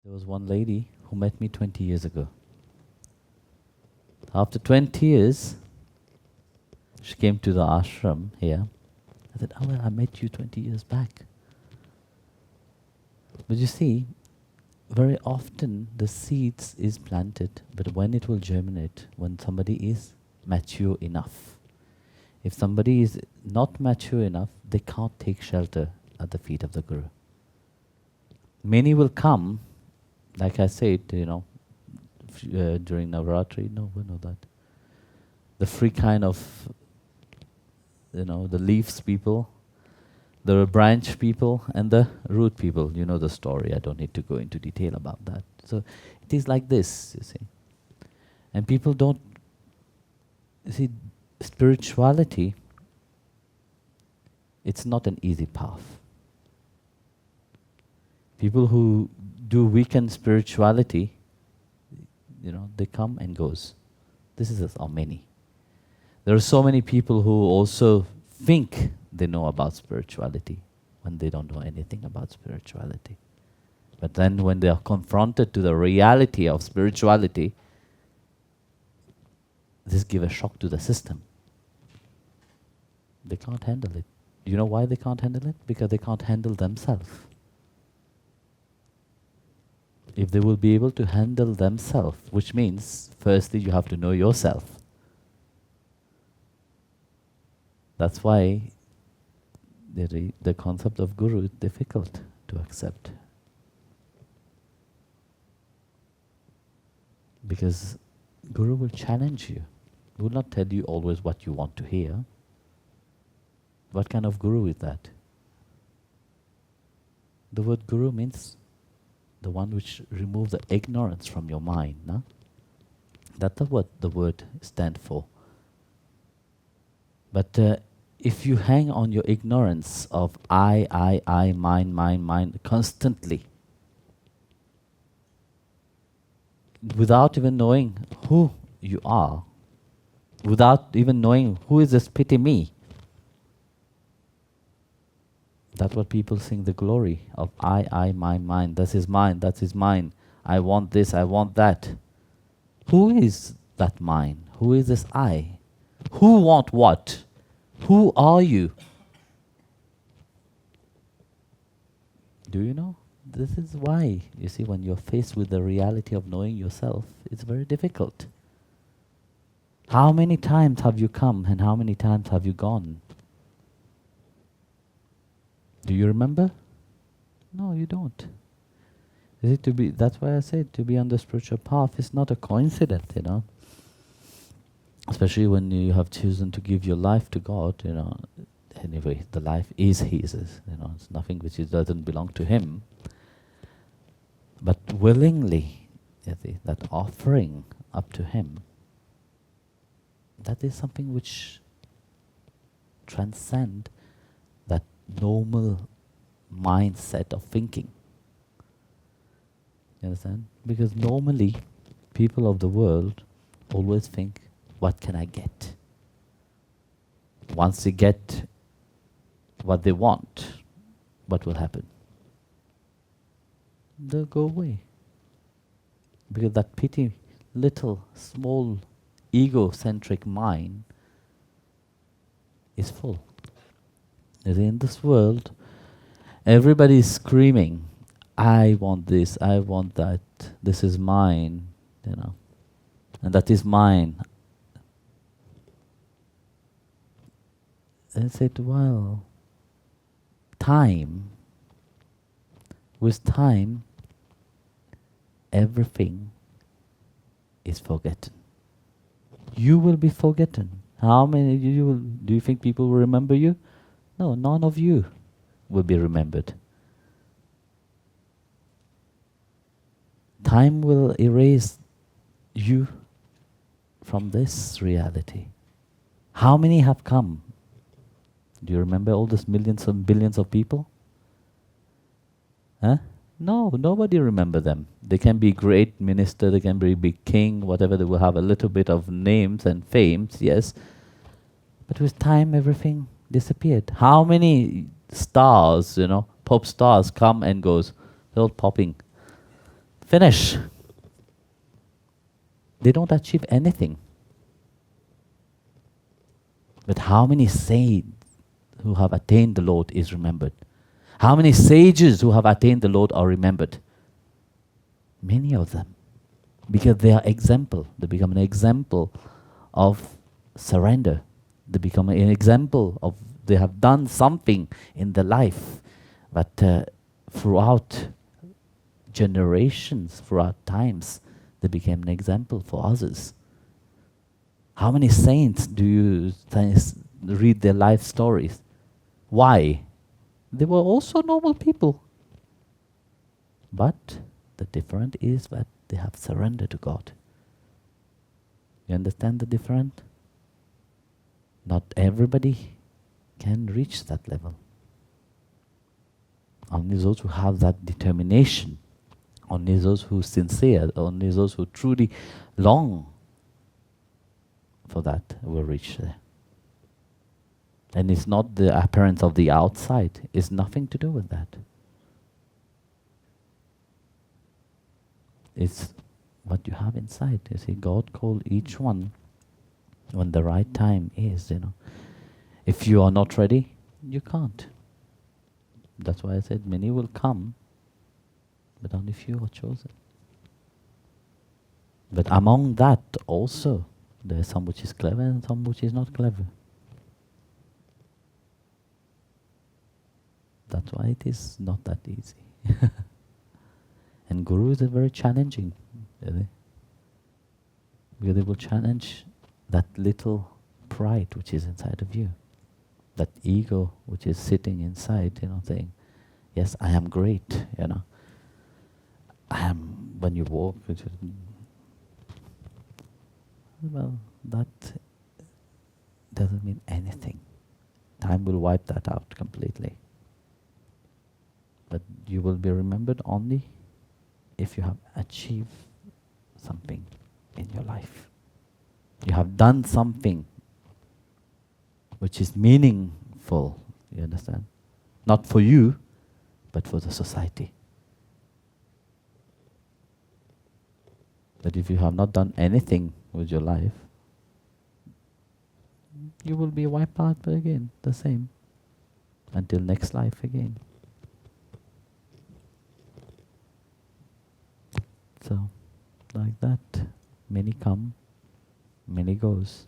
There was one lady who met me 20 years ago. After 20 years, she came to the ashram here. I said, oh well, I met you 20 years back. But you see, very often the seeds is planted, but when it will germinate, when somebody is mature enough. If somebody is not mature enough, they can't take shelter at the feet of the Guru. Many will come, like I said, during Navaratri, no, we know that. The free kind of, the leaves people, the branch people, and the root people. You know the story, I don't need to go into detail about that. So it is like this, you see. And people don't, you see, spirituality, it's not an easy path. People who do weekend spirituality, they come and goes. This is how many. There are so many people who also think they know about spirituality when they don't know anything about spirituality. But then when they are confronted to the reality of spirituality, this gives a shock to the system. They can't handle it. You know why they can't handle it? Because they can't handle themselves. If they will be able to handle themselves, which means, firstly, you have to know yourself. That's why the concept of Guru is difficult to accept. Because Guru will challenge you. He will not tell you always what you want to hear. What kind of Guru is that? The word Guru means the one which removes the ignorance from your mind. No? That's what the word stands for. But if you hang on your ignorance of I, mine, constantly, without even knowing who you are, without even knowing who is this pity me, that's what people sing the glory of I, mine. This is mine, that is mine. I want this, I want that. Who is that mine? Who is this I? Who want what? Who are you? Do you know? This is why, you see, when you're faced with the reality of knowing yourself, it's very difficult. How many times have you come and how many times have you gone? Do you remember? No, you don't. Is it to be? That's why I said to be on the spiritual path is not a coincidence, Especially when you have chosen to give your life to God, Anyway, the life is His, It's nothing which doesn't belong to Him. But willingly, that offering up to Him, that is something which transcends that normal mindset of thinking. You understand? Because normally, people of the world always think, what can I get? Once they get what they want, what will happen? They'll go away. Because that petty, little, small, egocentric mind is full. In this world, everybody is screaming, I want this, I want that, this is mine, and that is mine. And I said, well, with time, everything is forgotten. You will be forgotten. How many do you think people will remember you? No, none of you will be remembered. Time will erase you from this reality. How many have come? Do you remember all those millions and billions of people? Huh? No, nobody remember them. They can be great minister, they can be big king, whatever, they will have a little bit of names and fames, yes. But with time, everything disappeared. How many stars, pop stars come and goes? They're all popping. Finish. They don't achieve anything. But how many saints who have attained the Lord is remembered? How many sages who have attained the Lord are remembered? Many of them. Because they are example. They become an example of surrender. They become an example of they have done something in their life. But throughout generations, throughout times, they became an example for others. How many saints do you read their life stories? Why? They were also normal people. But the difference is that they have surrendered to God. You understand the difference? Not everybody can reach that level. Only those who have that determination, only those who are sincere, only those who truly long for that will reach there. And it's not the appearance of the outside. It's nothing to do with that. It's what you have inside. You see, God called each one when the right time is, If you are not ready, you can't. That's why I said many will come, but only few are chosen. But among that also, there is some which is clever and some which is not clever. That's why it is not that easy. And gurus are very challenging, really. Because they will challenge that little pride which is inside of you. That ego which is sitting inside, saying, yes, I am great, I am, when you walk, well, that doesn't mean anything. Time will wipe that out completely. But you will be remembered only if you have achieved something in your life. You have done something which is meaningful, you understand? Not for you, but for the society. But if you have not done anything with your life, you will be wiped out again, the same, until next life again. So, like that, many come, many goes.